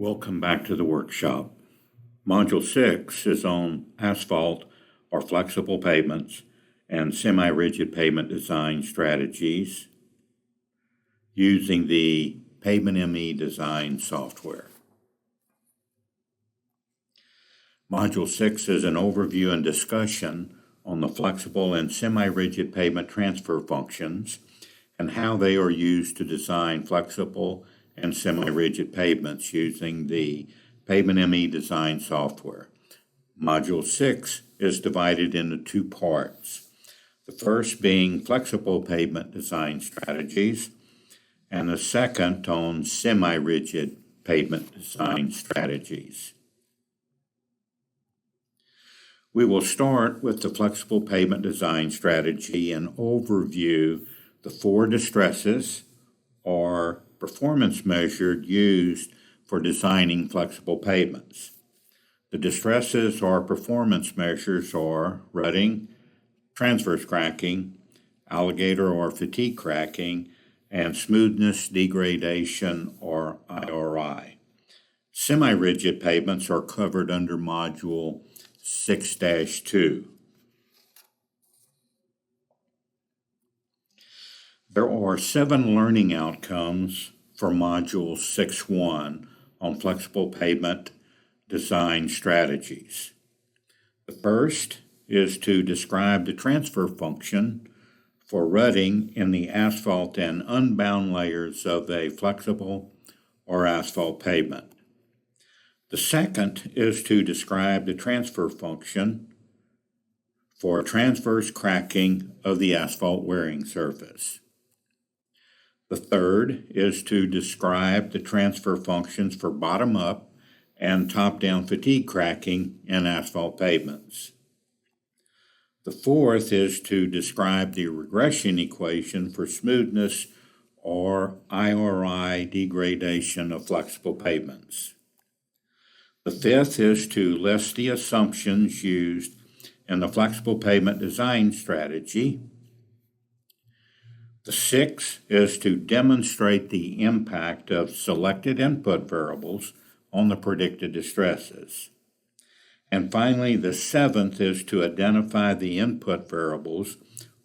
Welcome back to the workshop. Module 6 is on asphalt or flexible pavements and semi-rigid pavement design strategies using the Pavement ME design software. Module 6 is an overview and discussion on the flexible and semi-rigid pavement transfer functions and how they are used to design flexible and semi-rigid pavements using the Pavement ME design software. Module 6 is divided into two parts. The first being flexible pavement design strategies, and the second on semi-rigid pavement design strategies. We will start with the flexible pavement design strategy and overview the four distresses or performance measures used for designing flexible pavements. The distresses or performance measures are rutting, transverse cracking, alligator or fatigue cracking, and smoothness, degradation, or IRI. Semi-rigid pavements are covered under Module 6-2. There are 7 learning outcomes for Module 6.1 on flexible pavement design strategies. The first is to describe the transfer function for rutting in the asphalt and unbound layers of a flexible or asphalt pavement. The second is to describe the transfer function for transverse cracking of the asphalt wearing surface. The third is to describe the transfer functions for bottom-up and top-down fatigue cracking in asphalt pavements. The fourth is to describe the regression equation for smoothness or IRI degradation of flexible pavements. The fifth is to list the assumptions used in the flexible pavement design strategy. The sixth is to demonstrate the impact of selected input variables on the predicted distresses. And finally, the seventh is to identify the input variables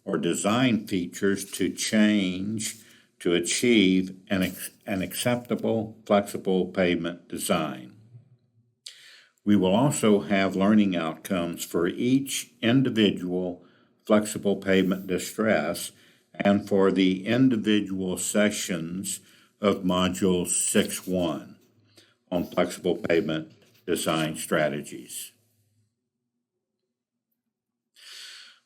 or design features to change to achieve an acceptable flexible pavement design. We will also have learning outcomes for each individual flexible pavement distress and for the individual sessions of Module 6.1 on flexible pavement design strategies.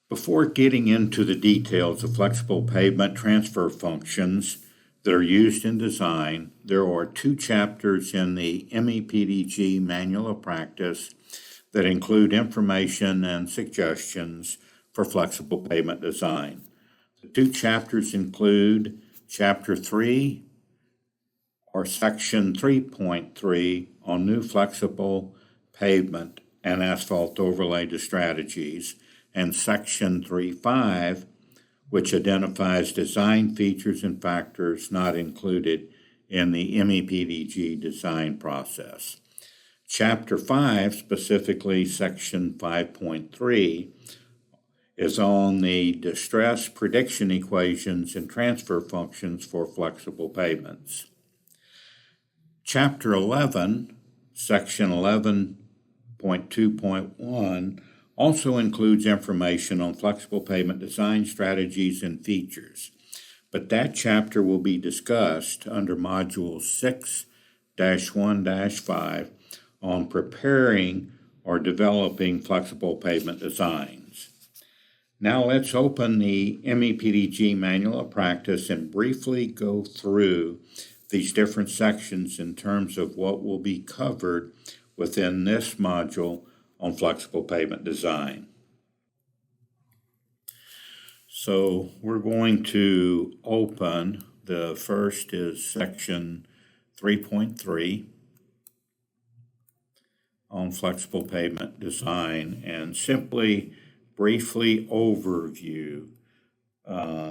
Before getting into the details of flexible pavement transfer functions that are used in design, there are 2 chapters in the MEPDG Manual of Practice that include information and suggestions for flexible pavement design. The 2 chapters include Chapter 3, or Section 3.3, on new flexible pavement and asphalt overlay strategies, and Section 3.5, which identifies design features and factors not included in the MEPDG design process. Chapter 5, specifically Section 5.3, is on the distress prediction equations and transfer functions for flexible pavements. Chapter 11, Section 11.2.1, also includes information on flexible pavement design strategies and features, but that chapter will be discussed under Module 6-1-5 on preparing or developing flexible pavement designs. Now let's open the MEPDG Manual of Practice and briefly go through these different sections in terms of what will be covered within this module on flexible pavement design. So we're going to open, the first is Section 3.3 on flexible pavement design, and simply briefly overview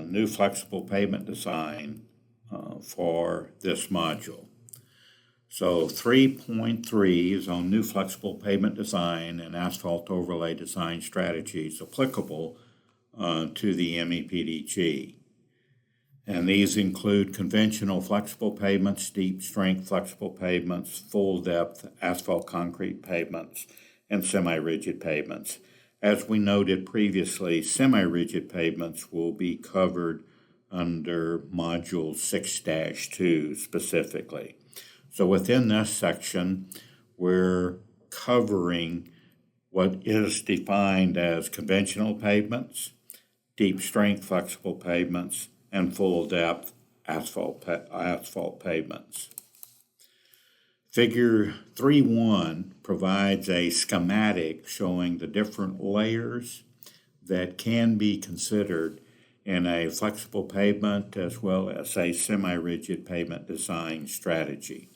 new flexible pavement design for this module. So 3.3 is on new flexible pavement design and asphalt overlay design strategies applicable to the MEPDG. And these include conventional flexible pavements, deep strength flexible pavements, full depth asphalt concrete pavements, and semi-rigid pavements. As we noted previously, semi-rigid pavements will be covered under Module 6-2 specifically. So within this section, we're covering what is defined as conventional pavements, deep strength flexible pavements, and full depth asphalt pavements. Figure 3.1 provides a schematic showing the different layers that can be considered in a flexible pavement as well as a semi-rigid pavement design strategy.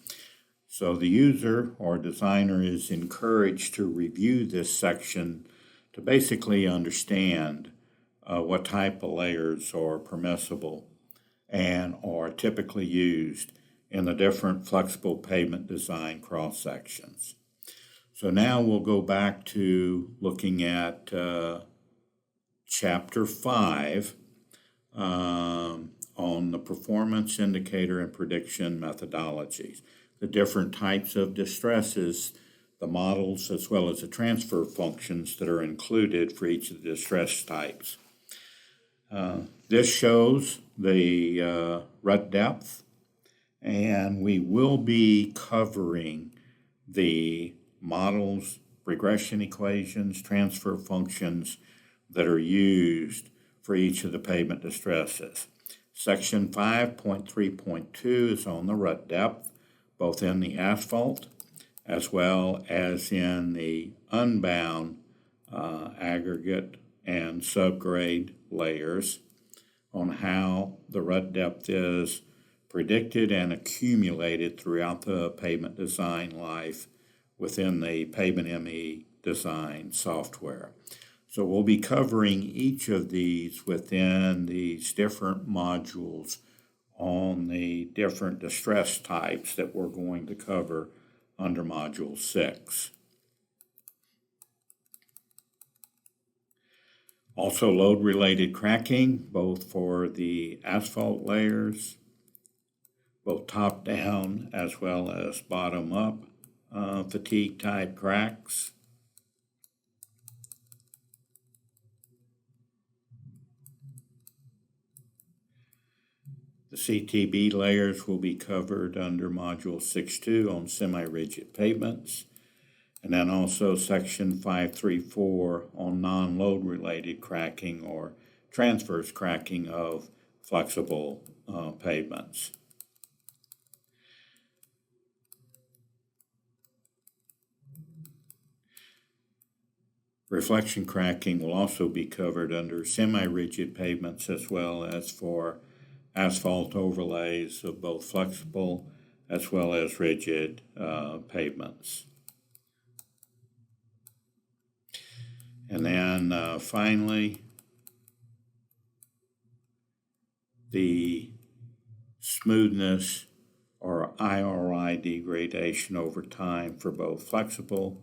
So the user or designer is encouraged to review this section to basically understand what type of layers are permissible and are typically used in the different flexible pavement design cross sections. So now we'll go back to looking at Chapter 5 on the performance indicator and prediction methodologies, the different types of distresses, the models, as well as the transfer functions that are included for each of the distress types. This shows the rut depth, and we will be covering the models, regression equations, transfer functions that are used for each of the pavement distresses. Section 5.3.2 is on the rut depth, both in the asphalt as well as in the unbound aggregate and subgrade layers, on how the rut depth is predicted and accumulated throughout the pavement design life within the Pavement ME design software. So we'll be covering each of these within these different modules on the different distress types that we're going to cover under Module 6. Also, load-related cracking, both for the asphalt layers, both top-down as well as bottom-up fatigue-type cracks. The CTB layers will be covered under Module 6.2 on semi-rigid pavements, and then also Section 5.3.4 on non-load related cracking or transverse cracking of flexible pavements. Reflection cracking will also be covered under semi-rigid pavements as well as for asphalt overlays of both flexible as well as rigid pavements. And then finally, the smoothness or IRI degradation over time for both flexible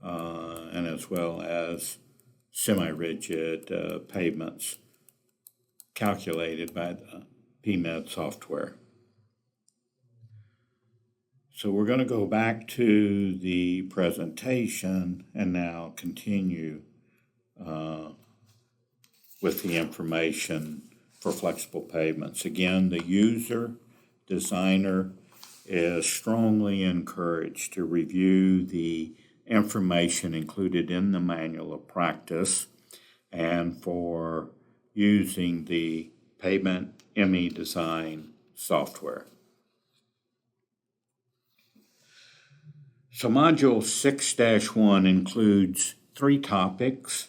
and as well as semi-rigid pavements calculated by the PMED software. So we're going to go back to the presentation and now continue with the information for flexible pavements. Again, the user, designer is strongly encouraged to review the information included in the manual of practice and for using the Pavement ME design software. So Module 6-1 includes 3 topics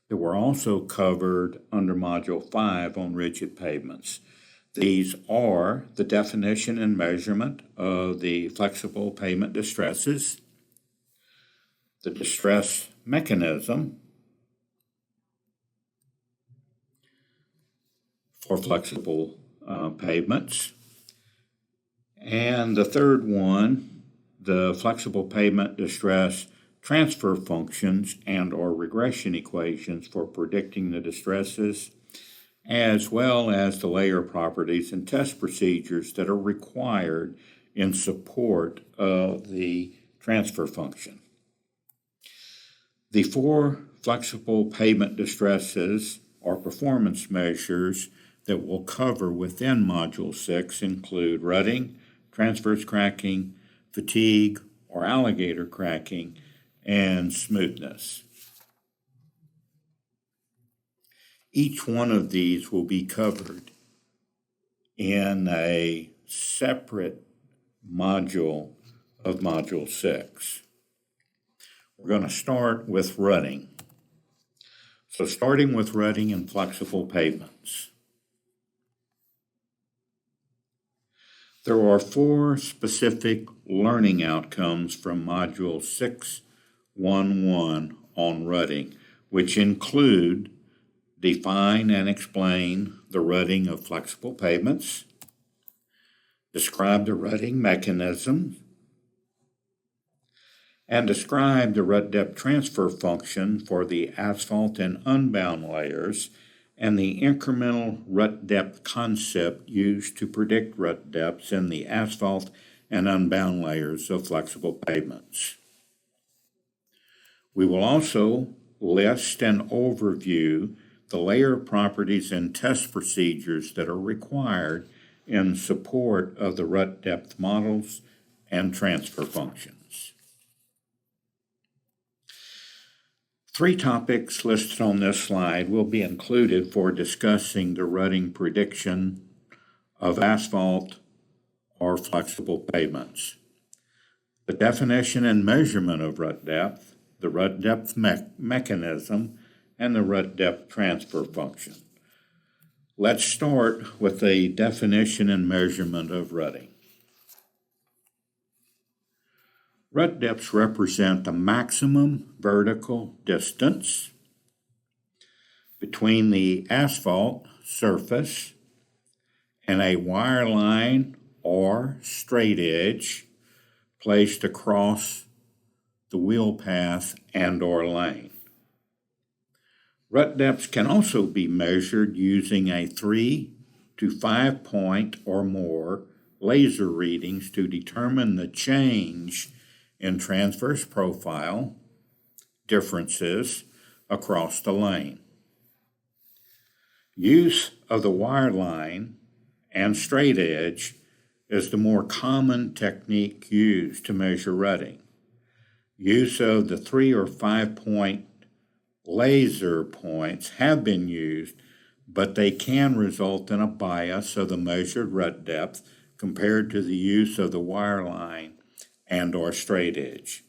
that were also covered under Module 5 on rigid pavements. These are the definition and measurement of the flexible pavement distresses, the distress mechanism for flexible pavements, And the third one, the flexible pavement distress transfer functions and or regression equations for predicting the distresses, as well as the layer properties and test procedures that are required in support of the transfer function. The four flexible pavement distresses or performance measures that we'll cover within Module 6 include rutting, transverse cracking, fatigue or alligator cracking, and smoothness. Each one of these will be covered in a separate module of Module 6. We're going to start with rutting. So starting with rutting and flexible pavements. There are four specific learning outcomes from Module 6.1.1 on rutting, which include define and explain the rutting of flexible pavements, describe the rutting mechanism, and describe the rut depth transfer function for the asphalt and unbound layers and the incremental rut depth concept used to predict rut depths in the asphalt and unbound layers of flexible pavements. We will also list and overview the layer properties and test procedures that are required in support of the rut depth models and transfer functions. Three topics listed on this slide will be included for discussing the rutting prediction of asphalt or flexible pavements. The definition and measurement of rut depth, the rut depth mechanism, and the rut depth transfer function. Let's start with the definition and measurement of rutting. Rut depths represent the maximum vertical distance between the asphalt surface and a wire line or straight edge placed across the wheel path and or lane. Rut depths can also be measured using a 3 to 5 point or more laser readings to determine the change in transverse profile differences across the lane. Use of the wire line and straight edge is the more common technique used to measure rutting. Use of the 3 or 5 point laser points have been used, but they can result in a bias of the measured rut depth compared to the use of the wire line and or straight edge.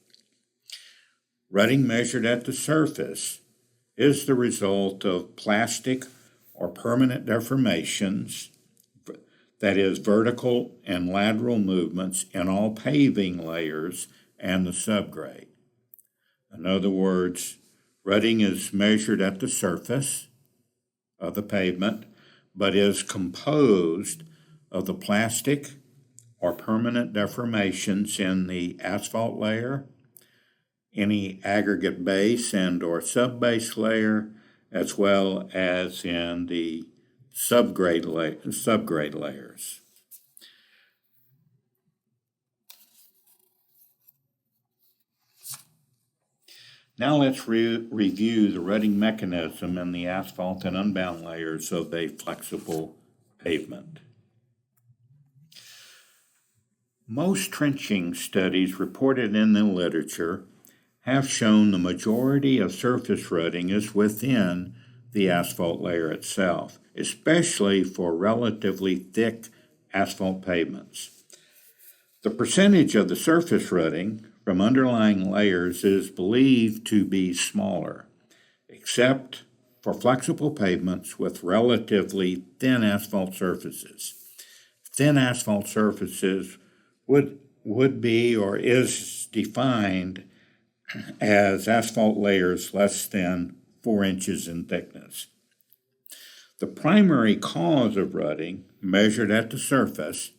Rutting measured at the surface is the result of plastic or permanent deformations, that is, vertical and lateral movements in all paving layers and the subgrade. In other words, rutting is measured at the surface of the pavement, but is composed of the plastic or permanent deformations in the asphalt layer, any aggregate base and or subbase layer, as well as in the subgrade layers. Now let's review the rutting mechanism in the asphalt and unbound layers of a flexible pavement. Most trenching studies reported in the literature have shown the majority of surface rutting is within the asphalt layer itself, especially for relatively thick asphalt pavements. The percentage of the surface rutting from underlying layers is believed to be smaller, except for flexible pavements with relatively thin asphalt surfaces. Thin asphalt surfaces would be or is defined as asphalt layers less than 4 inches in thickness. The primary cause of rutting, measured at the surface,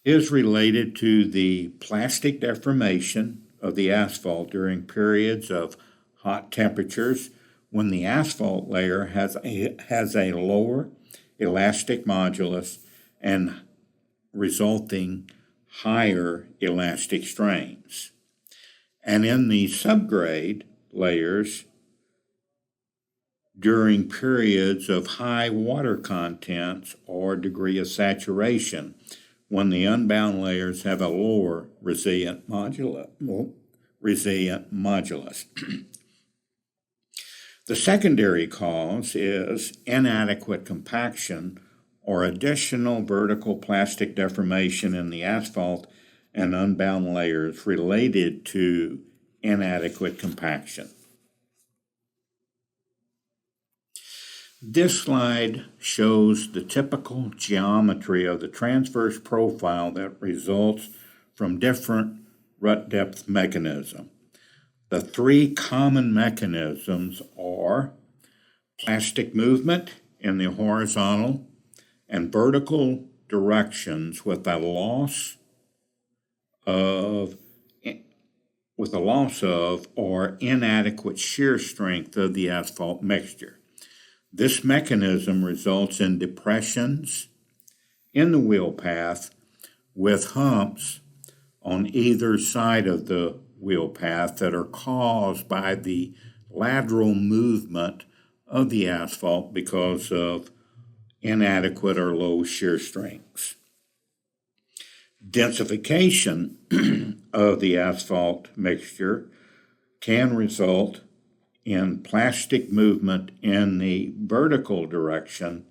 is related to the plastic deformation of the asphalt during periods of hot temperatures when the asphalt layer has a lower elastic modulus and resulting higher elastic strains. And in the subgrade layers, during periods of high water contents or degree of saturation, when the unbound layers have a lower resilient modulus. The secondary cause is inadequate compaction or additional vertical plastic deformation in the asphalt and unbound layers related to inadequate compaction. This slide shows the typical geometry of the transverse profile that results from different rut depth mechanisms. The three common mechanisms are plastic movement in the horizontal and vertical directions with a loss of or inadequate shear strength of the asphalt mixture. This mechanism results in depressions in the wheel path with humps on either side of the wheel path that are caused by the lateral movement of the asphalt because of inadequate or low shear strengths. Densification of the asphalt mixture can result in plastic movement in the vertical direction,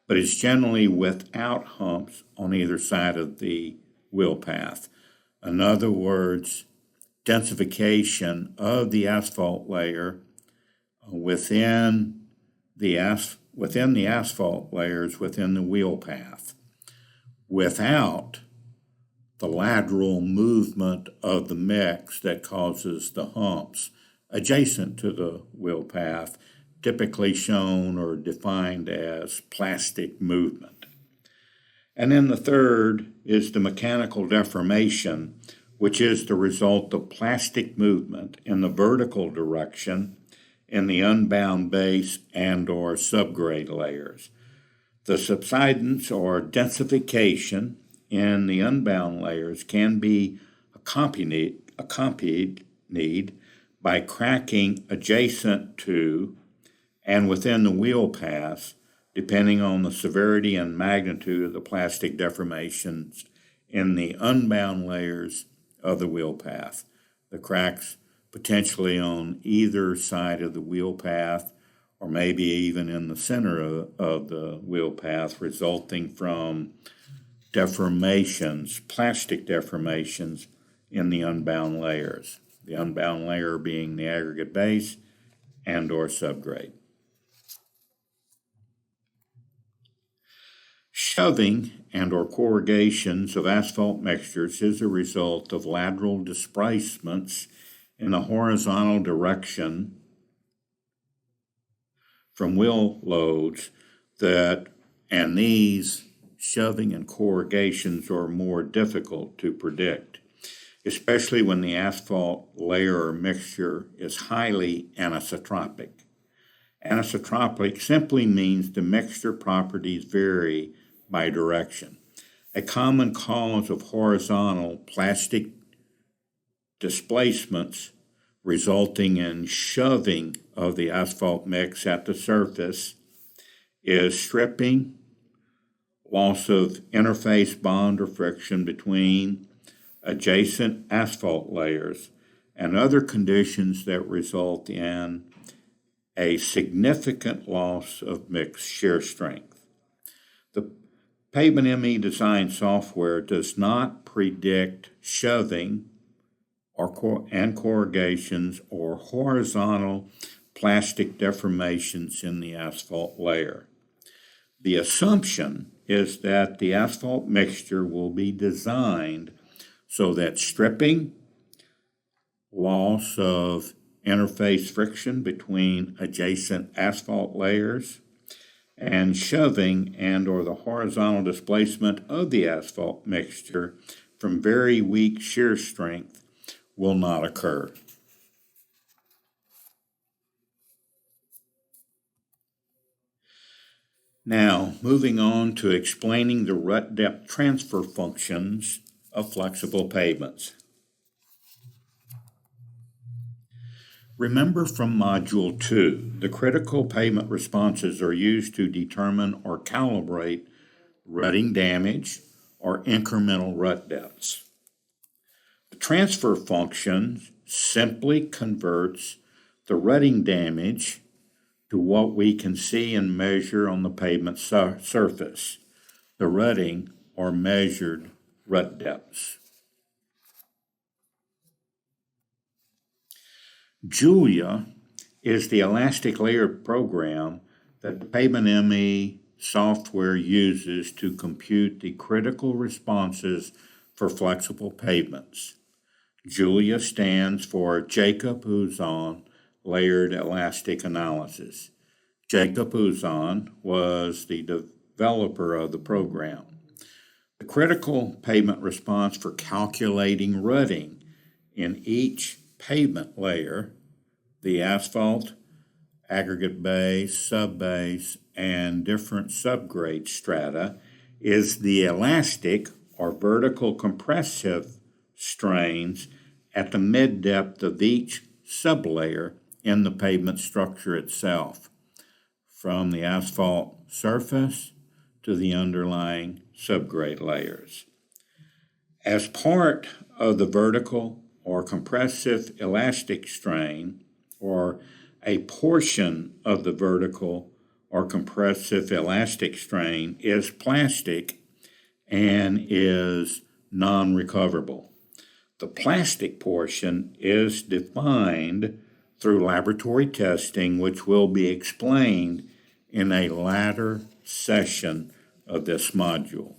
but is generally without humps on either side of the wheel path. In other words, densification of the asphalt layer within the asphalt layers within the wheel path, without the lateral movement of the mix that causes the humps adjacent to the wheel path, typically shown or defined as plastic movement. And then the third is the mechanical deformation, which is the result of plastic movement in the vertical direction in the unbound base and or subgrade layers. The subsidence or densification in the unbound layers can be accompanied by cracking adjacent to and within the wheel path, depending on the severity and magnitude of the plastic deformations in the unbound layers of the wheel path. The cracks potentially on either side of the wheel path, or maybe even in the center of the wheel path, resulting from deformations, plastic deformations in the unbound layers. The unbound layer being the aggregate base and or subgrade. Shoving and or corrugations of asphalt mixtures is a result of lateral displacements in a horizontal direction from wheel loads and these shoving and corrugations are more difficult to predict, especially when the asphalt layer or mixture is highly anisotropic. Anisotropic simply means the mixture properties vary by direction. A common cause of horizontal plastic displacements resulting in shoving of the asphalt mix at the surface is stripping, loss of interface bond or friction between adjacent asphalt layers, and other conditions that result in a significant loss of mix shear strength. The Pavement ME design software does not predict shoving and corrugations or horizontal plastic deformations in the asphalt layer. The assumption is that the asphalt mixture will be designed so that stripping, loss of interface friction between adjacent asphalt layers, and shoving and or the horizontal displacement of the asphalt mixture from very weak shear strength will not occur. Now, moving on to explaining the rut depth transfer functions of flexible pavements. Remember from Module 2, the critical pavement responses are used to determine or calibrate rutting damage or incremental rut depths. The transfer function simply converts the rutting damage to what we can see and measure on the pavement surface, the rutting or measured rut depths. Julia is the elastic layer program that the Pavement ME software uses to compute the critical responses for flexible pavements. Julia stands for Jacob Uzan Layered Elastic Analysis. Jacob Uzan was the developer of the program. The critical pavement response for calculating rutting in each pavement layer, the asphalt, aggregate base, subbase, and different subgrade strata, is the elastic or vertical compressive strains at the mid-depth of each sublayer in the pavement structure itself, from the asphalt surface to the underlying subgrade layers. As part of the vertical or compressive elastic strain, or a portion of the vertical or compressive elastic strain is plastic and is non-recoverable. The plastic portion is defined through laboratory testing, which will be explained in a later session of this module.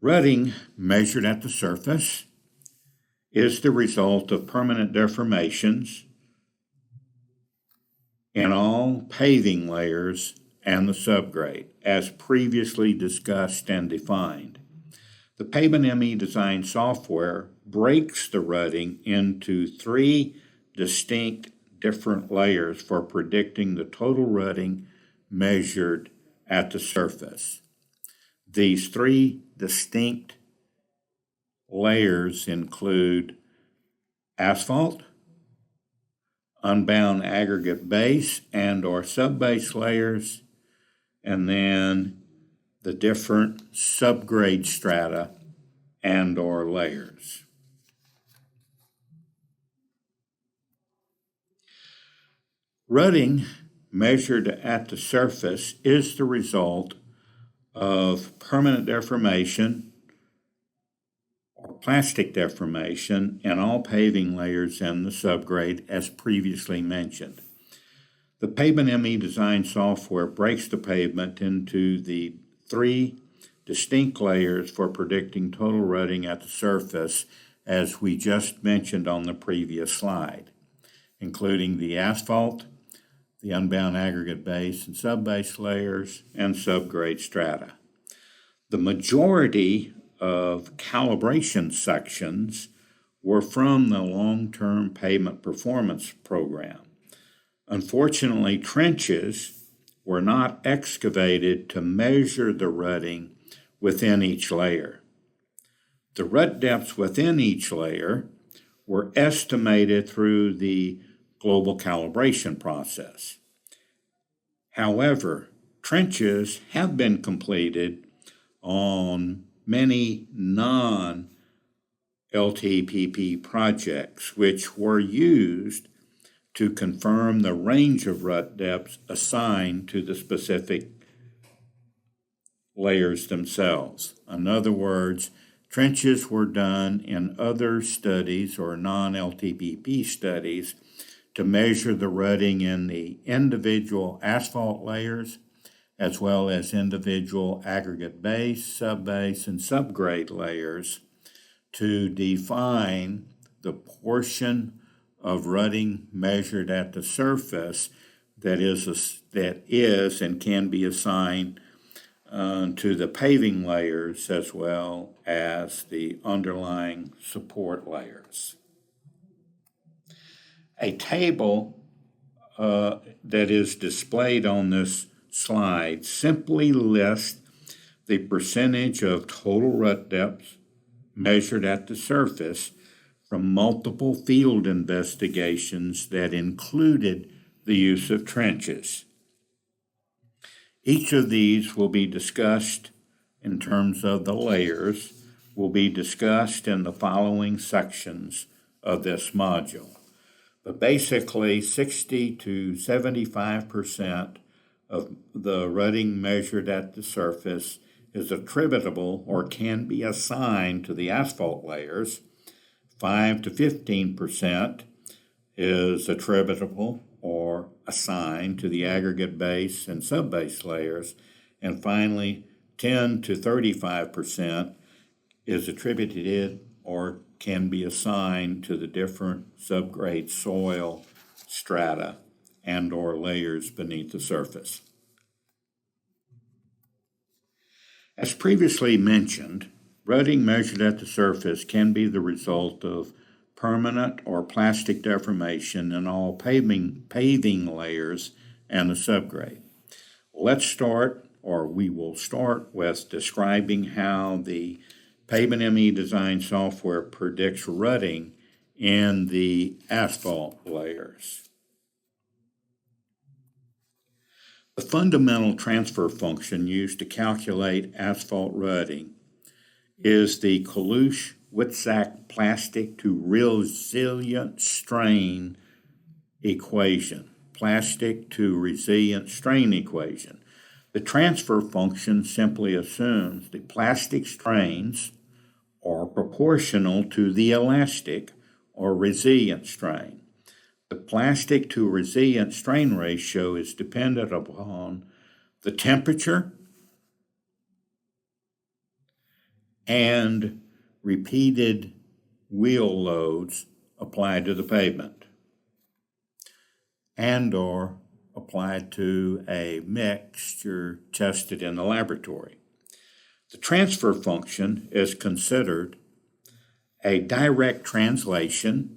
Rutting measured at the surface is the result of permanent deformations in all paving layers and the subgrade, as previously discussed and defined. The Pavement ME design software breaks the rutting into 3 distinct different layers for predicting the total rutting measured at the surface. These 3 distinct layers include asphalt, unbound aggregate base and or subbase layers, and then the different subgrade strata and or layers. Rutting measured at the surface is the result of permanent deformation or plastic deformation in all paving layers and the subgrade, as previously mentioned. The Pavement ME design software breaks the pavement into the 3 distinct layers for predicting total rutting at the surface, as we just mentioned on the previous slide, including the asphalt, the unbound aggregate base and subbase layers, and subgrade strata. The majority of calibration sections were from the long-term pavement performance program. Unfortunately, trenches were not excavated to measure the rutting within each layer. The rut depths within each layer were estimated through the global calibration process. However, trenches have been completed on many non-LTPP projects, which were used to confirm the range of rut depths assigned to the specific layers themselves. In other words, trenches were done in other studies or non-LTPP studies to measure the rutting in the individual asphalt layers, as well as individual aggregate base, subbase, and subgrade layers to define the portion of rutting measured at the surface that is and can be assigned to the paving layers as well as the underlying support layers. A table that is displayed on this slide simply lists the percentage of total rut depth measured at the surface from multiple field investigations that included the use of trenches. Each of these will be discussed in terms of the layers, will be discussed in the following sections of this module. But basically, 60 to 75% of the rutting measured at the surface is attributable or can be assigned to the asphalt layers. 5 to 15% is attributable or assigned to the aggregate base and subbase layers. And finally, 10 to 35% is attributed or can be assigned to the different subgrade soil strata and or layers beneath the surface. As previously mentioned, rutting measured at the surface can be the result of permanent or plastic deformation in all paving layers and the subgrade. We will start with describing how the Pavement ME design software predicts rutting in the asphalt layers. The fundamental transfer function used to calculate asphalt rutting is the Kalush-Witzak plastic to resilient strain equation. Plastic to resilient strain equation. The transfer function simply assumes the plastic strains are proportional to the elastic or resilient strain. The plastic to resilient strain ratio is dependent upon the temperature and repeated wheel loads applied to the pavement and or applied to a mixture tested in the laboratory. The transfer function is considered a direct translation,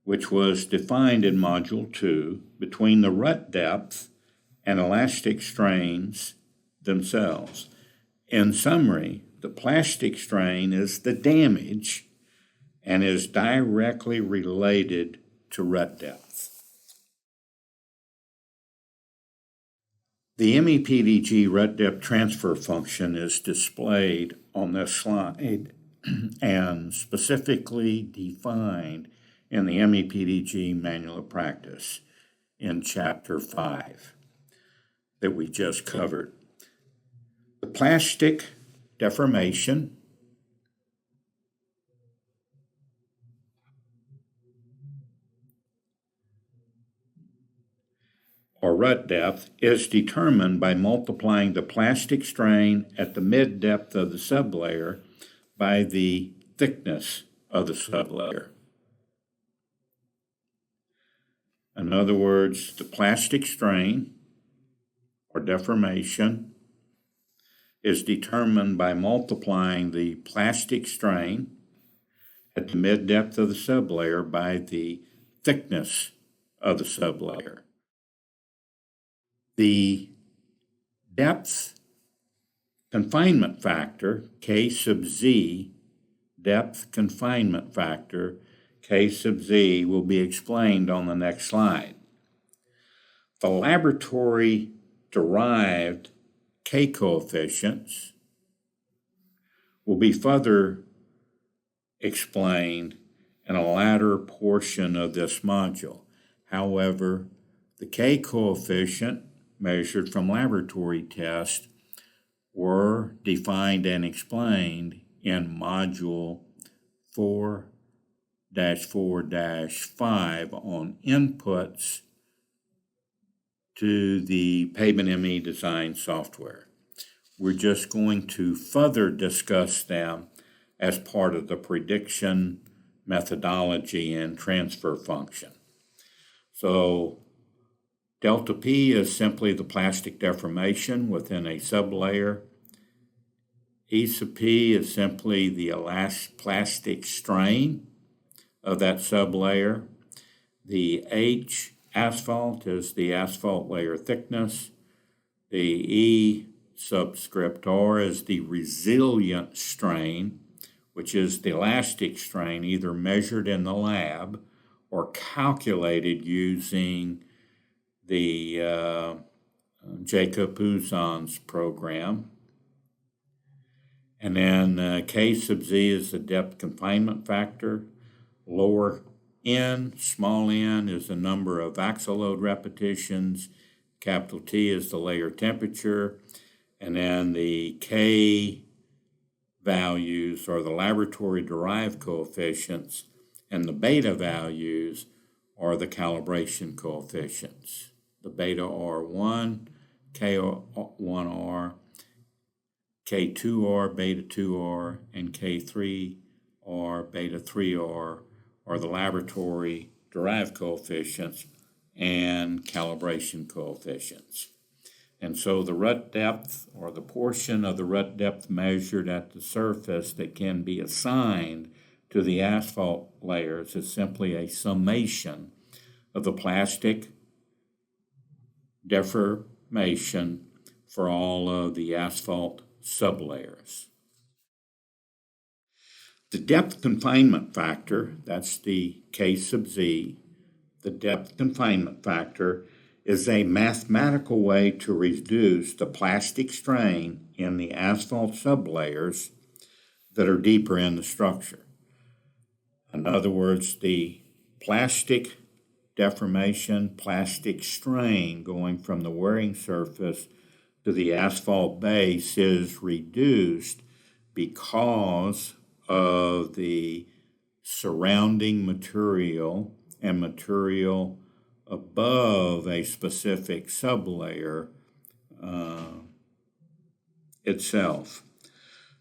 which was defined in Module 2, between the rut depth and elastic strains themselves. In summary, the plastic strain is the damage and is directly related to rut depth. The MEPDG rut depth transfer function is displayed on this slide and specifically defined in the MEPDG Manual of Practice in Chapter 5 that we just covered. The plastic deformation or rut depth is determined by multiplying the plastic strain at the mid-depth of the sublayer by the thickness of the sublayer. In other words, the plastic strain or deformation is determined by multiplying the plastic strain at the mid-depth of the sublayer by the thickness of the sublayer. The depth confinement factor, K sub z, depth confinement factor, K sub z, will be explained on the next slide. The laboratory-derived K coefficients will be further explained in a latter portion of this module. However, the K coefficient measured from laboratory tests were defined and explained in Module 4-4-5 on inputs to the Pavement ME design software. We're just going to further discuss them as part of the prediction methodology and transfer function. So Delta P is simply the plastic deformation within a sublayer. E sub P is simply the plastic strain of that sublayer. The H asphalt is the asphalt layer thickness. The E subscript R is the resilient strain, which is the elastic strain either measured in the lab or calculated using the Jacob-Poisson's program. And then K sub Z is the depth confinement factor. Lower n, small n, is the number of axle load repetitions. Capital T is the layer temperature. And then the K values are the laboratory-derived coefficients, and the beta values are the calibration coefficients. The beta R1, K1R, K2R, beta 2R, and K3R, beta 3R are the laboratory-derived coefficients and calibration coefficients. And so the rut depth, or the portion of the rut depth measured at the surface that can be assigned to the asphalt layers, is simply a summation of the plastic deformation for all of the asphalt sublayers. The depth confinement factor, that's the K sub Z, the depth confinement factor is a mathematical way to reduce the plastic strain in the asphalt sublayers that are deeper in the structure. In other words, the plastic deformation, plastic strain going from the wearing surface to the asphalt base is reduced because of the surrounding material and material above a specific sublayer itself.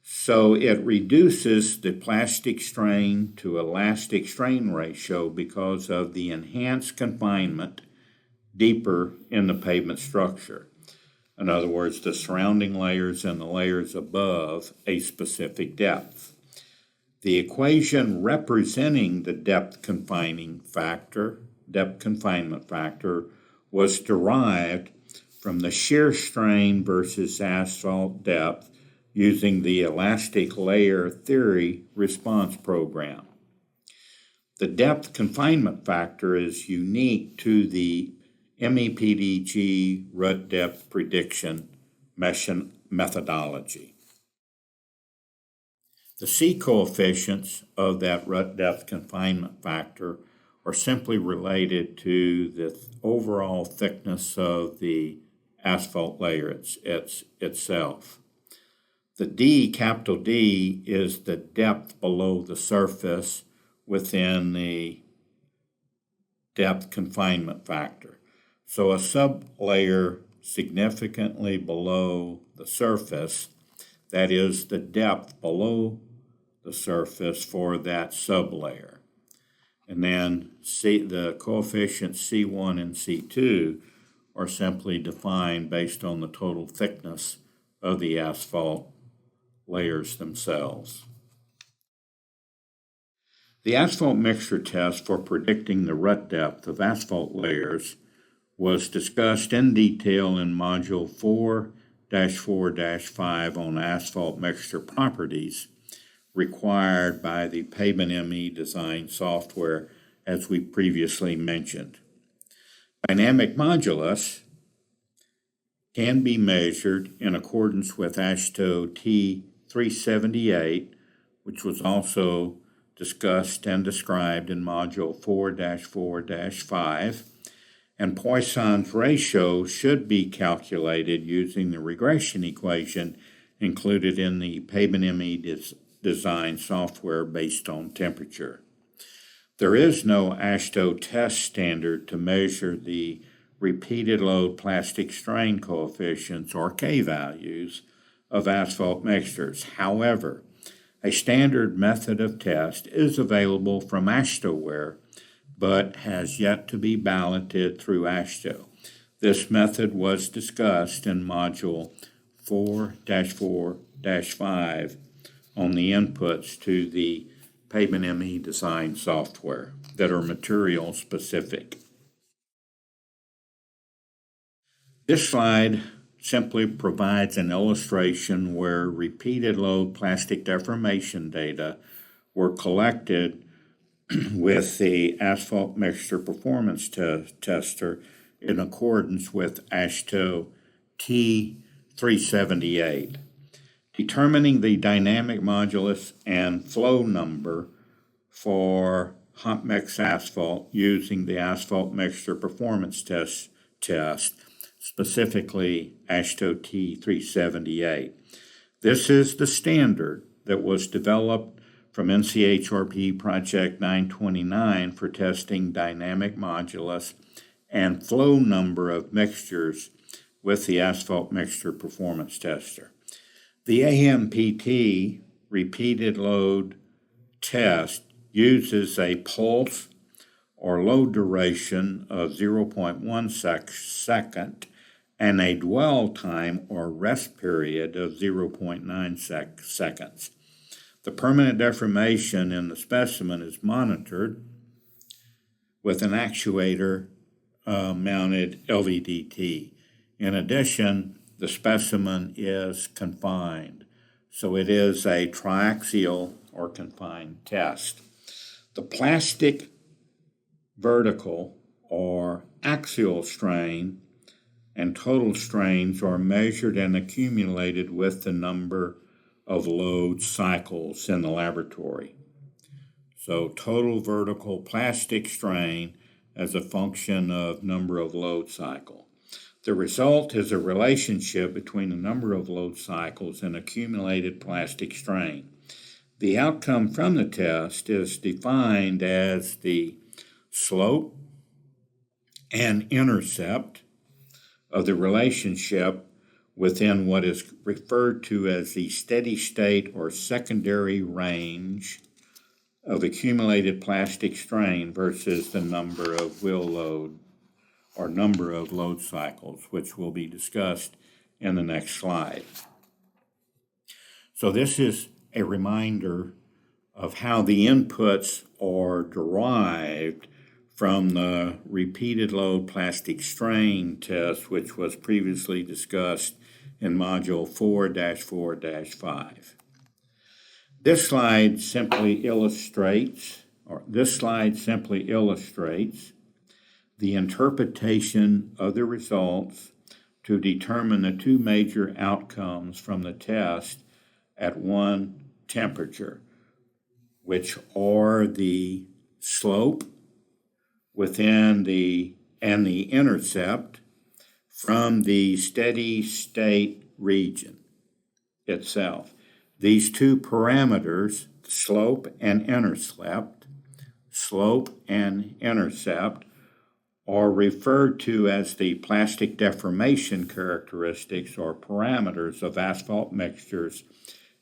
So it reduces the plastic strain to elastic strain ratio because of the enhanced confinement deeper in the pavement structure. In other words, the surrounding layers and the layers above a specific depth. The equation representing the depth confinement factor was derived from the shear strain versus asphalt depth using the elastic layer theory response program. The depth confinement factor is unique to the MEPDG rut depth prediction methodology. The C coefficients of that rut depth confinement factor are simply related to the overall thickness of the asphalt layer itself. The D, capital D, is the depth below the surface within the depth confinement factor. So a sublayer significantly below the surface, that is the depth below the surface for that sublayer. And then the coefficients C1 and C2 are simply defined based on the total thickness of the asphalt layers themselves. The asphalt mixture test for predicting the rut depth of asphalt layers was discussed in detail in Module 4-4-5 on asphalt mixture properties required by the Pavement ME design software, as we previously mentioned. Dynamic modulus can be measured in accordance with AASHTO T378, which was also discussed and described in Module 4-4-5, and Poisson's ratio should be calculated using the regression equation included in the Pavement ME design software based on temperature. There is no AASHTO test standard to measure the repeated load plastic strain coefficients, or K values, of asphalt mixtures. However, a standard method of test is available from AASHTOware, but has yet to be balloted through AASHTO. This method was discussed in Module 4-4-5 on the inputs to the Pavement ME design software that are material specific. This slide simply provides an illustration where repeated load plastic deformation data were collected with the asphalt mixture performance tester in accordance with AASHTO T378. Determining the dynamic modulus and flow number for hot mix asphalt using the asphalt mixture performance test, specifically AASHTO T378. This is the standard that was developed from NCHRP Project 929 for testing dynamic modulus and flow number of mixtures with the asphalt mixture performance tester. The AMPT repeated load test uses a pulse or load duration of 0.1 second and a dwell time or rest period of 0.9 seconds. The permanent deformation in the specimen is monitored with an actuator mounted LVDT. In addition, the specimen is confined, so it is a triaxial or confined test. The plastic vertical or axial strain and total strains are measured and accumulated with the number of load cycles in the laboratory. So total vertical plastic strain as a function of number of load cycle. The result is a relationship between the number of load cycles and accumulated plastic strain. The outcome from the test is defined as the slope and intercept of the relationship within what is referred to as the steady state or secondary range of accumulated plastic strain versus the number of wheel load or number of load cycles, which will be discussed in the next slide. So this is a reminder of how the inputs are derived from the repeated load plastic strain test, which was previously discussed in Module 4-4-5. This slide simply illustrates the interpretation of the results to determine the two major outcomes from the test at one temperature, which are the slope within the intercept from the steady state region itself. These two parameters, slope and intercept, are referred to as the plastic deformation characteristics or parameters of asphalt mixtures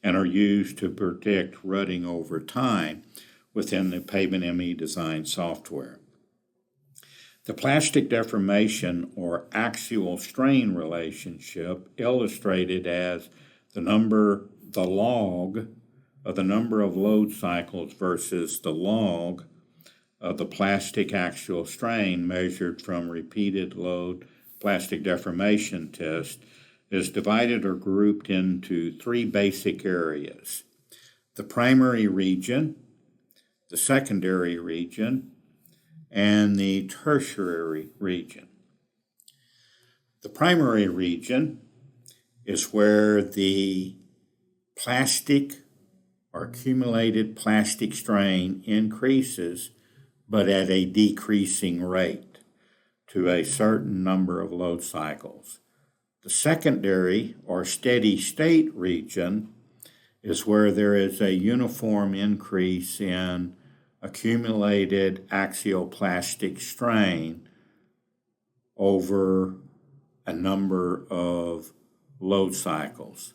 and are used to predict rutting over time within the Pavement ME design software. The plastic deformation or axial strain relationship illustrated as the log of the number of load cycles versus the log of the plastic axial strain measured from repeated load plastic deformation test is divided or grouped into three basic areas: the primary region, the secondary region, and the tertiary region. The primary region is where the plastic or accumulated plastic strain increases, but at a decreasing rate to a certain number of load cycles. The secondary or steady state region is where there is a uniform increase in accumulated axial plastic strain over a number of load cycles.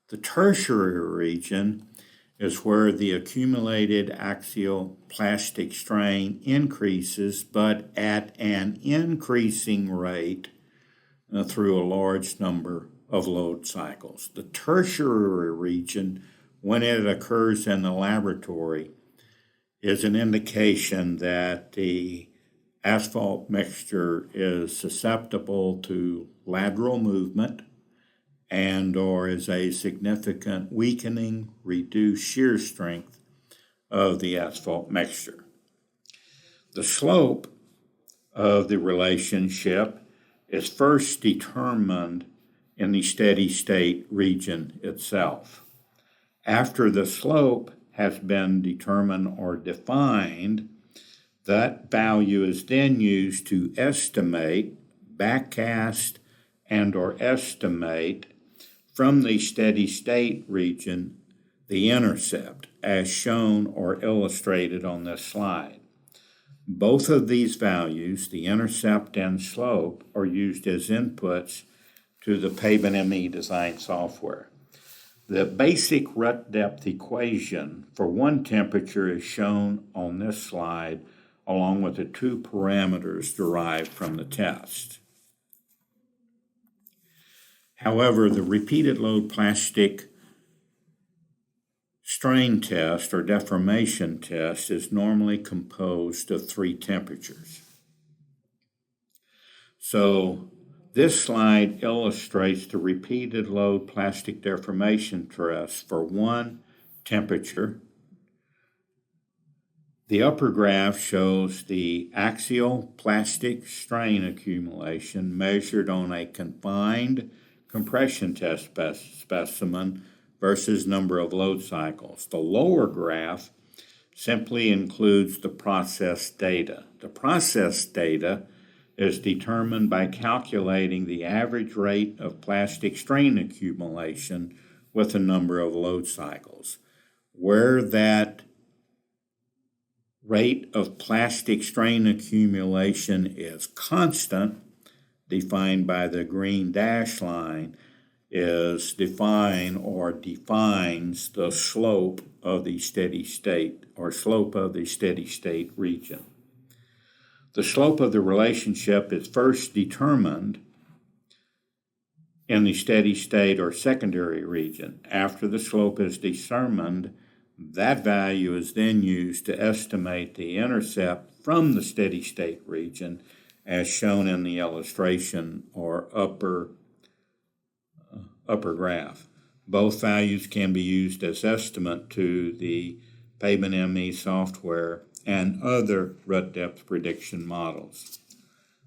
The tertiary region is where the accumulated axial plastic strain increases, but at an increasing rate through a large number of load cycles. The tertiary region, when it occurs in the laboratory, is an indication that the asphalt mixture is susceptible to lateral movement and or is a significant weakening, reduced shear strength of the asphalt mixture. The slope of the relationship is first determined in the steady state region itself. After the slope has been determined or defined, that value is then used to estimate, backcast, and or estimate from the steady state region the intercept as shown or illustrated on this slide. Both of these values, the intercept and slope, are used as inputs to the Pavement ME design software. The basic rut depth equation for one temperature is shown on this slide, along with the two parameters derived from the test. However, the repeated load plastic strain test or deformation test is normally composed of three temperatures. So this slide illustrates the repeated load plastic deformation test for one temperature. The upper graph shows the axial plastic strain accumulation measured on a confined compression test specimen versus number of load cycles. The lower graph simply includes the process data. The process data is determined by calculating the average rate of plastic strain accumulation with the number of load cycles. Where that rate of plastic strain accumulation is constant, defined by the green dash line, is defines the slope of the steady state or slope of the steady state region. The slope of the relationship is first determined in the steady state or secondary region. After the slope is determined, that value is then used to estimate the intercept from the steady state region as shown in the illustration or upper graph. Both values can be used as estimate to the Pavement ME software and other rut depth prediction models.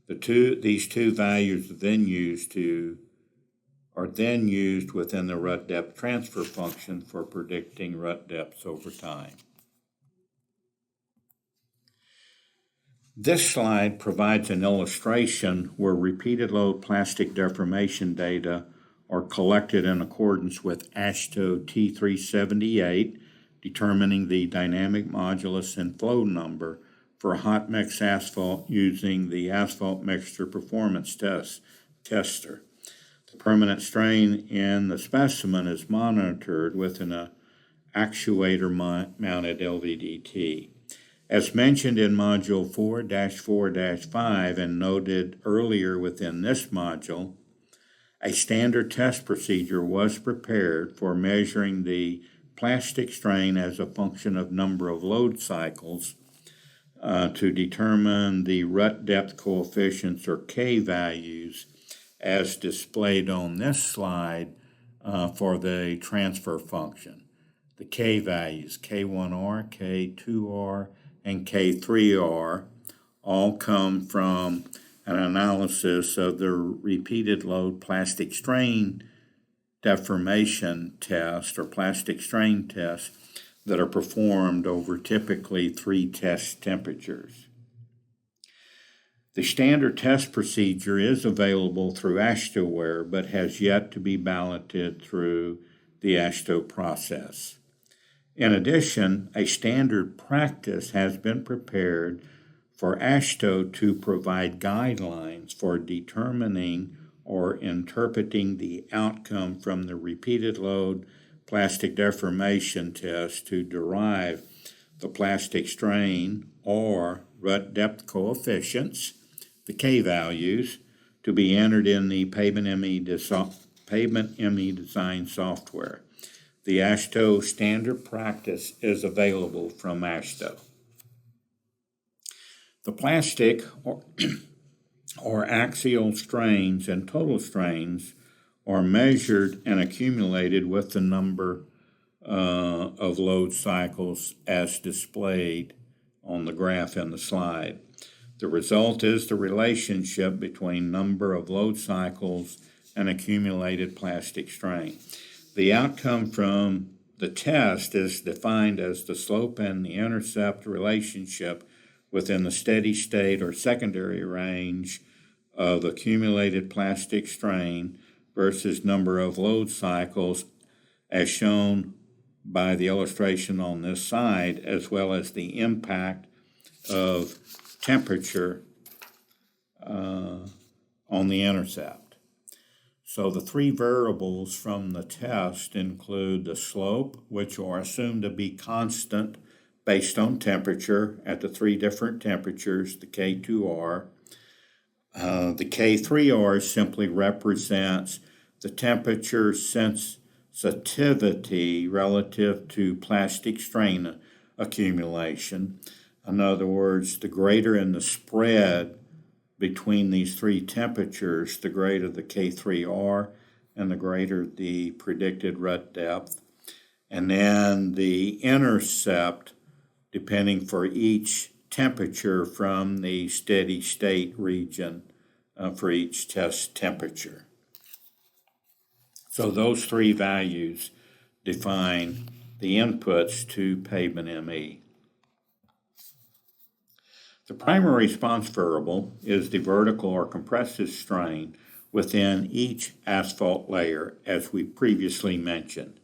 These two values are then used within the rut depth transfer function for predicting rut depths over time. This slide provides an illustration where repeated load plastic deformation data are collected in accordance with AASHTO T378, determining the dynamic modulus and flow number for hot mix asphalt using the asphalt mixture performance tester. The permanent strain in the specimen is monitored with an actuator-mounted LVDT. As mentioned in Module 4-4-5 and noted earlier within this module, a standard test procedure was prepared for measuring the plastic strain as a function of number of load cycles to determine the rut depth coefficients or K values as displayed on this slide for the transfer function. The K values, K1R, K2R, and K3R, all come from an analysis of the repeated load plastic strain deformation test or plastic strain tests that are performed over typically 3 test temperatures. The standard test procedure is available through AASHTOware but has yet to be balloted through the AASHTO process. In addition, a standard practice has been prepared for AASHTO to provide guidelines for determining or interpreting the outcome from the repeated load plastic deformation test to derive the plastic strain or rut depth coefficients, the K values, to be entered in the Pavement ME design software. The AASHTO standard practice is available from AASHTO. The plastic or axial strains and total strains are measured and accumulated with the number of load cycles as displayed on the graph in the slide. The result is the relationship between number of load cycles and accumulated plastic strain. The outcome from the test is defined as the slope and the intercept relationship within the steady state or secondary range of accumulated plastic strain versus number of load cycles as shown by the illustration on this side, as well as the impact of temperature on the intercept. So the three variables from the test include the slope, which are assumed to be constant based on temperature at the three different temperatures, the K2R. The K3R simply represents the temperature sensitivity relative to plastic strain accumulation. In other words, the greater in the spread between these three temperatures, the greater the K3R and the greater the predicted rut depth. And then the intercept, depending for each temperature from the steady state region for each test temperature. So those three values define the inputs to Pavement ME. The primary response variable is the vertical or compressive strain within each asphalt layer, as we previously mentioned.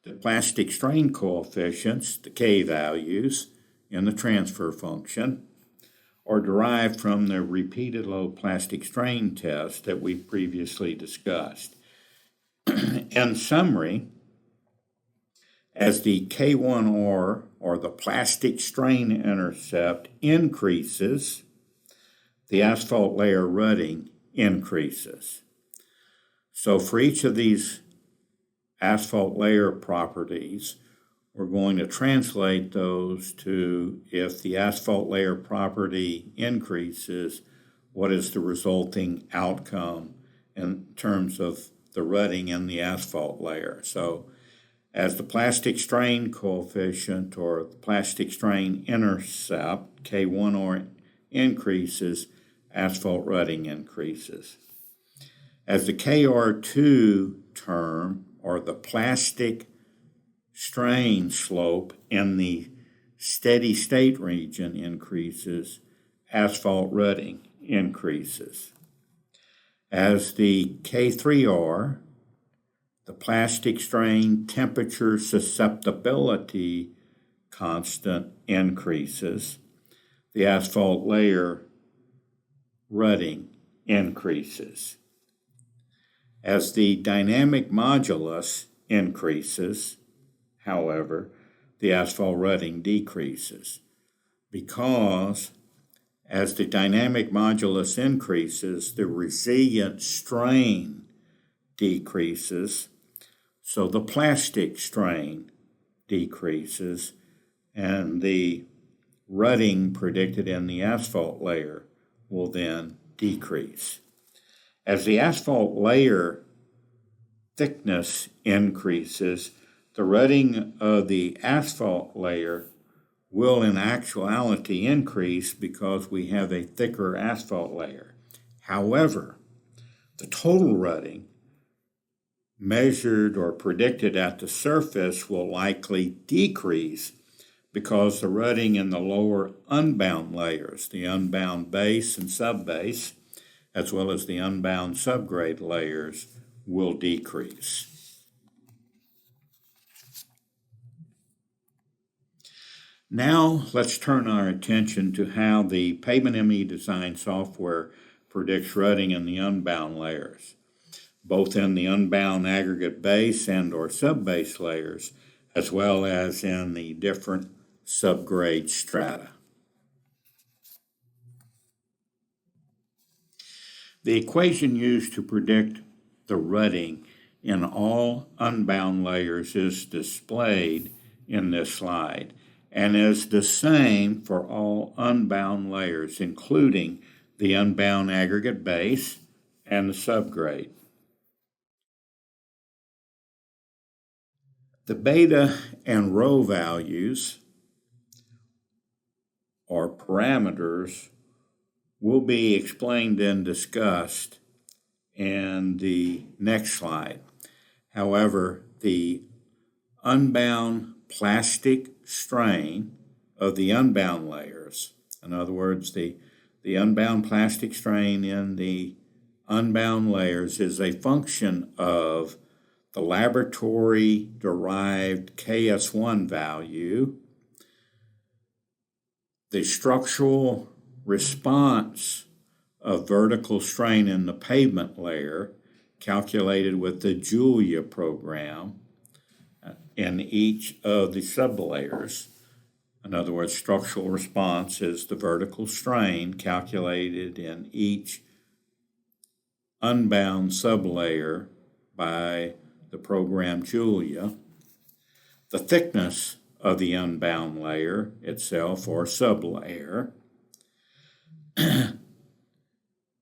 The plastic strain coefficients, the K values, in the transfer function, are derived from the repeated load plastic strain test that we previously discussed. In summary, as the K1R, or the plastic strain intercept, increases, the asphalt layer rutting increases. So for each of these asphalt layer properties, we're going to translate those to, if the asphalt layer property increases, what is the resulting outcome in terms of the rutting in the asphalt layer. So as the plastic strain coefficient or the plastic strain intercept, K1R, increases, asphalt rutting increases. As the KR2 term, or the plastic strain slope in the steady state region increases, asphalt rutting increases. As the K3R, the plastic strain temperature susceptibility constant increases, the asphalt layer rutting increases. As the dynamic modulus increases, however, the asphalt rutting decreases, because as the dynamic modulus increases, the resilient strain decreases, so the plastic strain decreases, and the rutting predicted in the asphalt layer will then decrease. As the asphalt layer thickness increases, the rutting of the asphalt layer will in actuality increase because we have a thicker asphalt layer. However, the total rutting measured or predicted at the surface will likely decrease because the rutting in the lower unbound layers, the unbound base and subbase, as well as the unbound subgrade layers, will decrease. Now let's turn our attention to how the Pavement ME design software predicts rutting in the unbound layers, both in the unbound aggregate base and or subbase layers, as well as in the different subgrade strata. The equation used to predict the rutting in all unbound layers is displayed in this slide and is the same for all unbound layers, including the unbound aggregate base and the subgrade. The beta and rho values or parameters will be explained and discussed in the next slide. However, the unbound plastic strain of the unbound layers, in other words, the unbound plastic strain in the unbound layers is a function of the laboratory-derived KS1 value, the structural response of vertical strain in the pavement layer, calculated with the Julia program in each of the sublayers. In other words, structural response is the vertical strain calculated in each unbound sublayer by the program Julia. The thickness of the unbound layer itself or sublayer.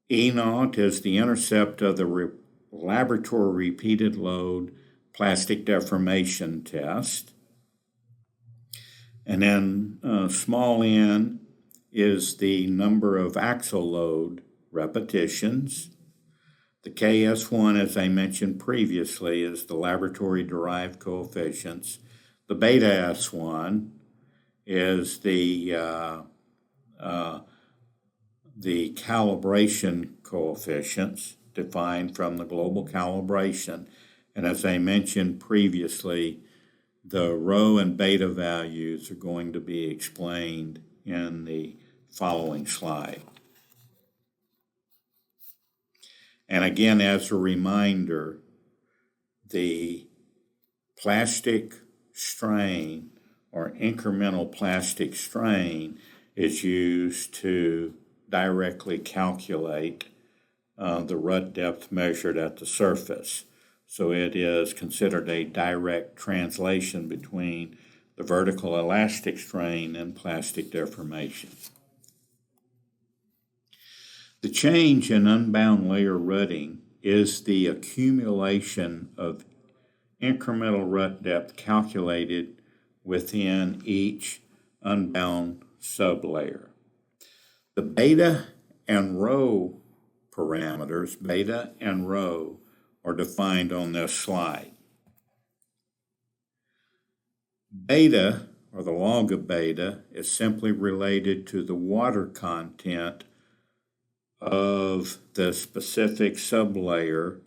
E0 is the intercept of the laboratory repeated load plastic deformation test. And then small n is the number of axle load repetitions. The KS1, as I mentioned previously, is the laboratory-derived coefficients. The beta S1 is the calibration coefficients defined from the global calibration. And as I mentioned previously, the rho and beta values are going to be explained in the following slide. And again, as a reminder, the plastic strain or incremental plastic strain is used to directly calculate the rut depth measured at the surface. So it is considered a direct translation between the vertical elastic strain and plastic deformation. The change in unbound layer rutting is the accumulation of incremental rut depth calculated within each unbound sublayer. The beta and rho parameters, beta and rho, are defined on this slide. Beta, or the log of beta, is simply related to the water content of the specific sublayer,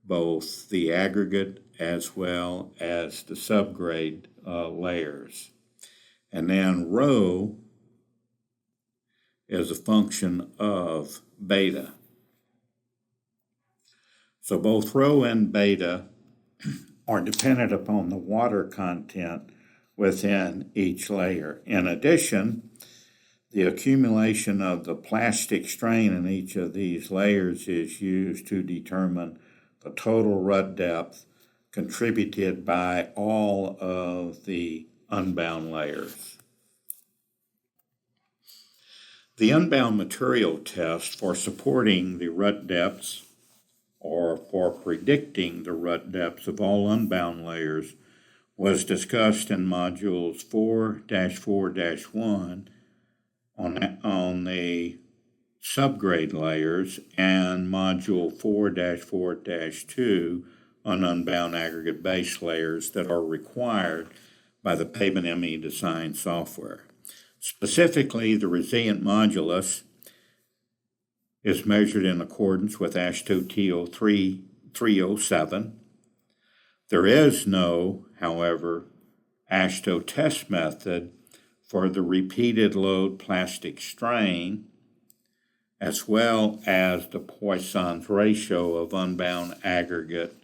both the aggregate as well as the subgrade layers. And then rho is a function of beta. So both rho and beta are dependent upon the water content within each layer. In addition, the accumulation of the plastic strain in each of these layers is used to determine the total rut depth contributed by all of the unbound layers. The unbound material test for supporting the rut depths or for predicting the rut depths of all unbound layers was discussed in modules 4-4-1 on the subgrade layers and module 4-4-2 on unbound aggregate base layers that are required by the Pavement ME design software. Specifically, the resilient modulus is measured in accordance with AASHTO TO 307. There is no, however, AASHTO test method for the repeated load plastic strain, as well as the Poisson's ratio of unbound aggregate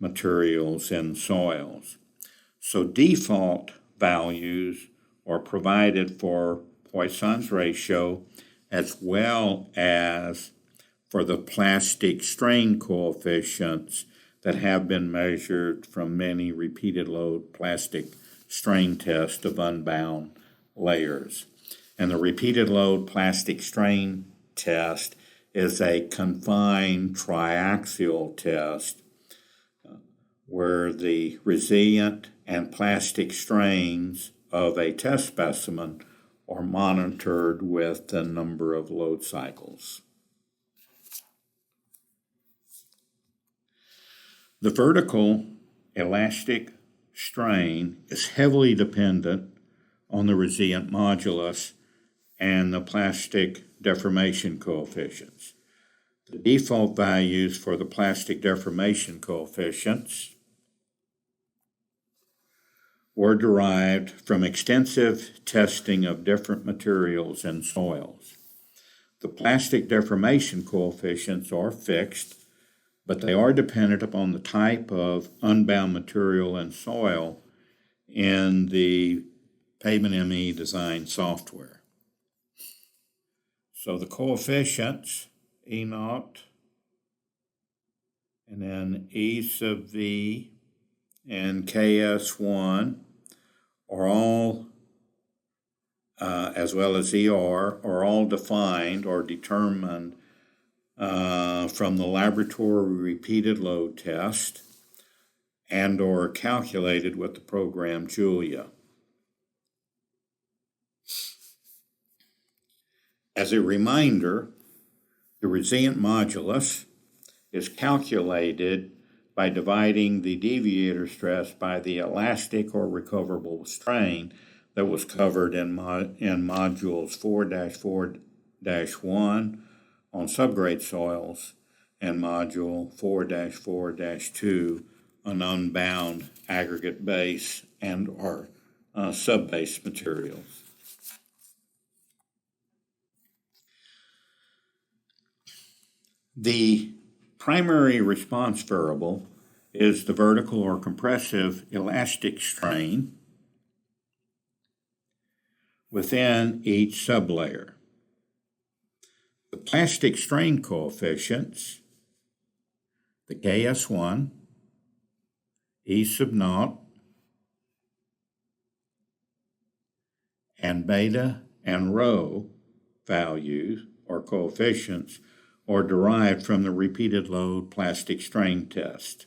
materials in soils. So default values are provided for Poisson's ratio as well as for the plastic strain coefficients that have been measured from many repeated load plastic strain tests of unbound layers. And the repeated load plastic strain test is a confined triaxial test where the resilient and plastic strains of a test specimen are monitored with a number of load cycles. The vertical elastic strain is heavily dependent on the resilient modulus and the plastic deformation coefficients. The default values for the plastic deformation coefficients were derived from extensive testing of different materials and soils. The plastic deformation coefficients are fixed, but they are dependent upon the type of unbound material and soil in the Pavement ME design software. So the coefficients, E naught, and then E sub V and KS1 are all, as well as ER, are all defined or determined from the laboratory repeated load test and or calculated with the program Julia. As a reminder, the resilient modulus is calculated by dividing the deviator stress by the elastic or recoverable strain that was covered in modules 4-4-1 on subgrade soils and module 4-4-2 on unbound aggregate base and or subbase materials. The primary response variable is the vertical or compressive elastic strain within each sublayer. The plastic strain coefficients, the KS1, E sub naught, and beta and rho values or coefficients are derived from the repeated load plastic strain test.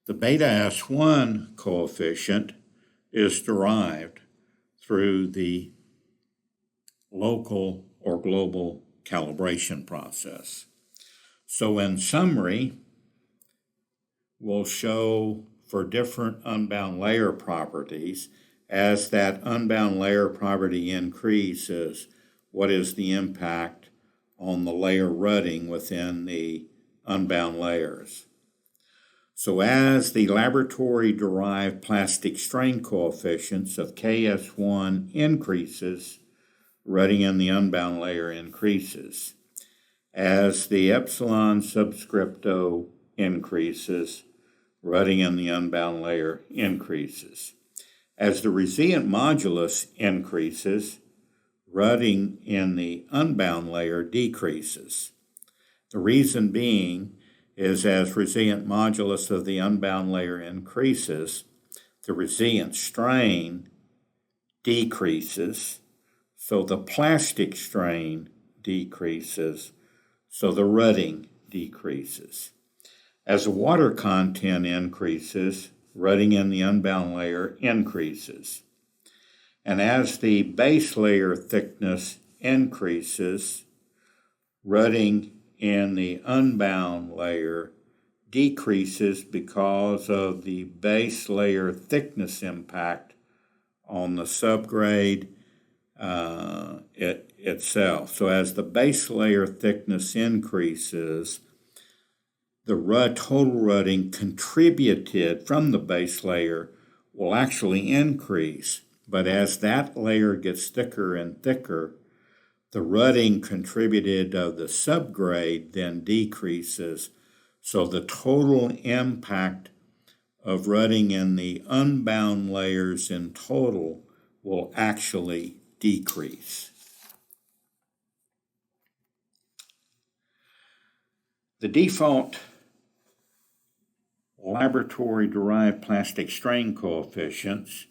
The beta S1 coefficient is derived through the local or global calibration process. So in summary, we'll show for different unbound layer properties, as that unbound layer property increases, what is the impact on the layer rutting within the unbound layers. So as the laboratory-derived plastic strain coefficients of KS1 increases, rutting in the unbound layer increases. As the epsilon subscript O increases, rutting in the unbound layer increases. As the resilient modulus increases, rutting in the unbound layer decreases. The reason being is as resilient modulus of the unbound layer increases, the resilient strain decreases, so the plastic strain decreases, so the rutting decreases. As the water content increases, rutting in the unbound layer increases. And as the base layer thickness increases, rutting in the unbound layer decreases because of the base layer thickness impact on the subgrade itself. So as the base layer thickness increases, the total rutting contributed from the base layer will actually increase. But as that layer gets thicker and thicker, the rutting contributed of the subgrade then decreases. So the total impact of rutting in the unbound layers in total will actually decrease. The default laboratory-derived plastic strain coefficients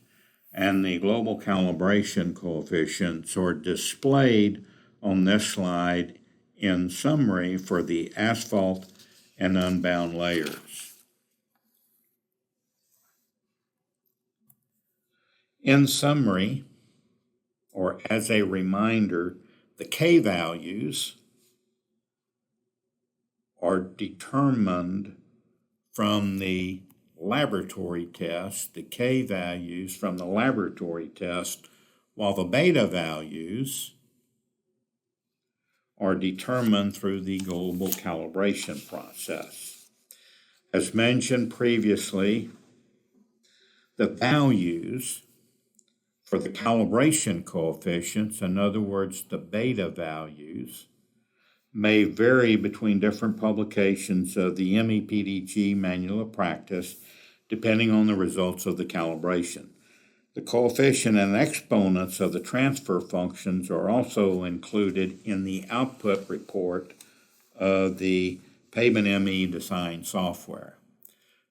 and the global calibration coefficients are displayed on this slide in summary for the asphalt and unbound layers. In summary, or as a reminder, the K values are determined from the laboratory test, the K values from the laboratory test, while the beta values are determined through the global calibration process. As mentioned previously, the values for the calibration coefficients, in other words, the beta values, may vary between different publications of the MEPDG Manual of Practice, depending on the results of the calibration. The coefficient and exponents of the transfer functions are also included in the output report of the Pavement ME design software.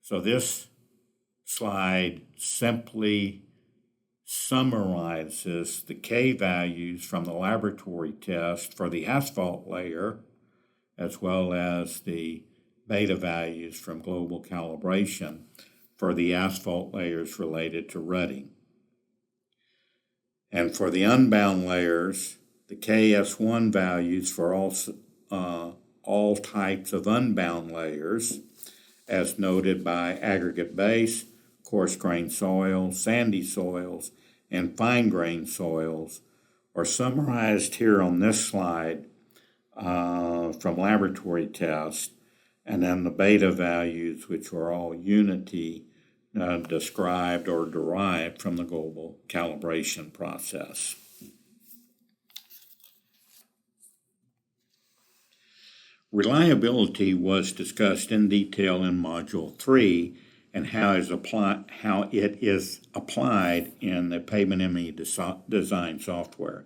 So this slide simply summarizes the K values from the laboratory test for the asphalt layer, as well as the beta values from global calibration for the asphalt layers related to rutting. And for the unbound layers, the KS1 values for all types of unbound layers, as noted by aggregate base, coarse grain soils, sandy soils, and fine grain soils, are summarized here on this slide from laboratory tests, and then the beta values, which are all unity described or derived from the global calibration process. Reliability was discussed in detail in Module 3 and how it is applied in the Pavement ME design software.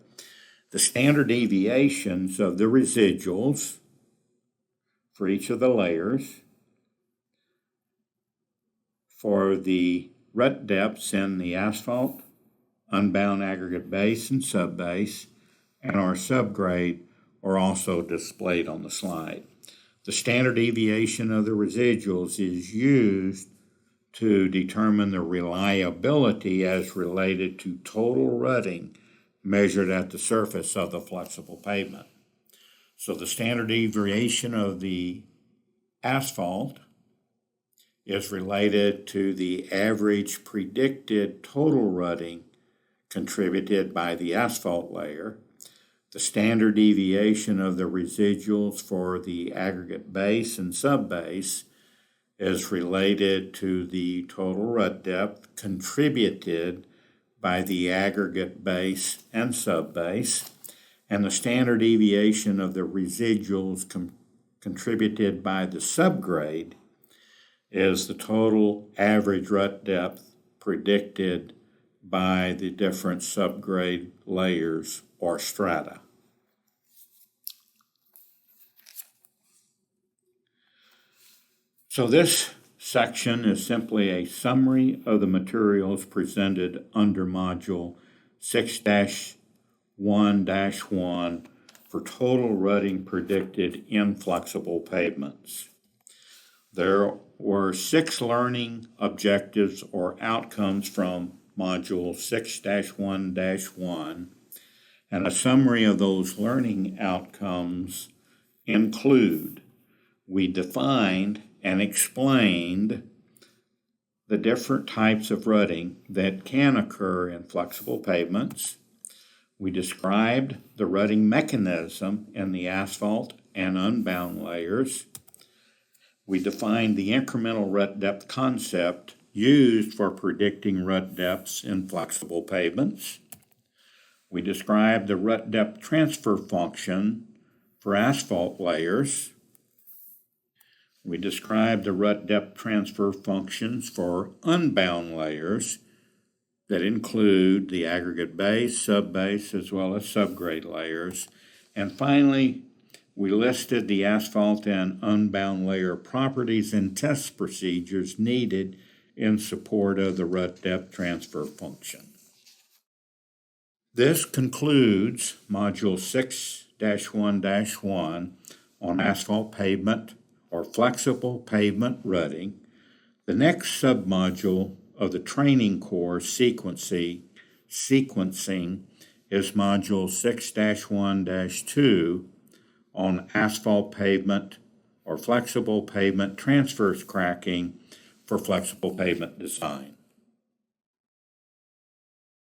The standard deviations of the residuals for each of the layers, for the rut depths in the asphalt, unbound aggregate base and subbase, and our subgrade are also displayed on the slide. The standard deviation of the residuals is used to determine the reliability as related to total rutting measured at the surface of the flexible pavement. So the standard deviation of the asphalt is related to the average predicted total rutting contributed by the asphalt layer. The standard deviation of the residuals for the aggregate base and subbase is related to the total rut depth contributed by the aggregate base and subbase, and the standard deviation of the residuals contributed by the subgrade is the total average rut depth predicted by the different subgrade layers or strata. So this section is simply a summary of the materials presented under Module 6-1-1 for total rutting predicted in flexible pavements. There were 6 learning objectives or outcomes from Module 6-1-1, and a summary of those learning outcomes include: we defined and explained the different types of rutting that can occur in flexible pavements. We described the rutting mechanism in the asphalt and unbound layers. We defined the incremental rut depth concept used for predicting rut depths in flexible pavements. We described the rut depth transfer function for asphalt layers. We described the rut depth transfer functions for unbound layers that include the aggregate base, subbase, as well as subgrade layers. And finally, we listed the asphalt and unbound layer properties and test procedures needed in support of the rut depth transfer function. This concludes Module 6-1-1 on asphalt pavement or flexible pavement rutting. The next submodule of the training course sequencing is Module 6-1-2 on asphalt pavement or flexible pavement transverse cracking for flexible pavement design.